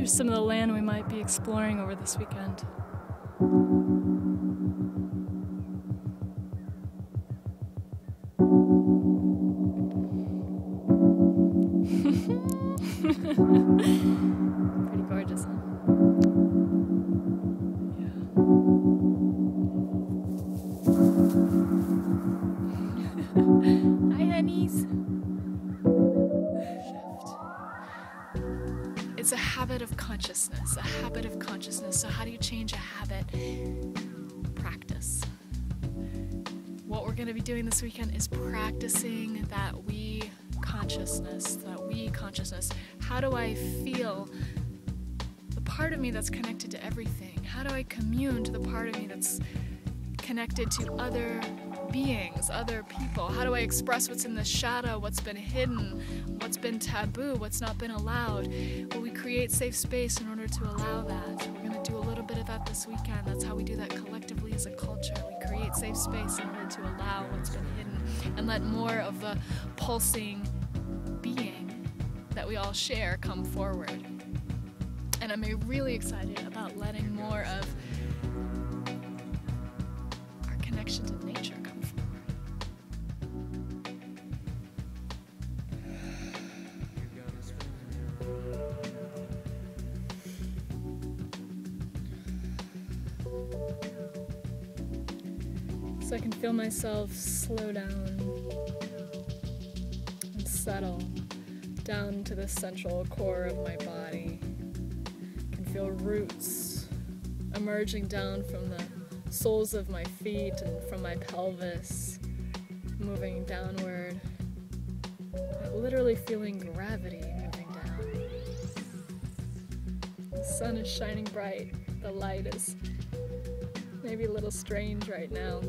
some of the land we might be exploring over this weekend. Pretty gorgeous, huh? Yeah. Hi, honeys. It's a habit of consciousness, a habit of consciousness. So how do you change a habit? Practice. What we're going to be doing this weekend is practicing that we consciousness, How do I feel the part of me that's connected to everything? How do I commune to the part of me that's connected to other beings, other people? How do I express what's in the shadow, what's been hidden, what's been taboo, what's not been allowed? Well, we create safe space in order to allow that. We're going to do a little bit of that this weekend. That's how we do that collectively as a culture. We create safe space in order to allow what's been hidden and let more of the pulsing being that we all share come forward. And I'm really excited about letting more of our connection to nature come forward. So I can feel myself slow down and settle down to the central core of my body. I can feel roots emerging down from the soles of my feet and from my pelvis, moving downward. I'm literally feeling gravity moving down. The sun is shining bright. The light is maybe a little strange right now.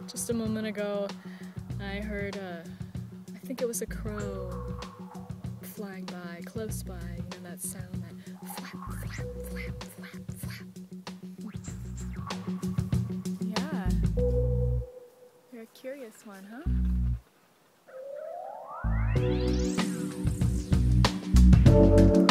Just a moment ago, I heard I think it was a crow flying by, close by, you know that sound, that flap, flap, flap, flap, flap. Yeah. You're a curious one, huh?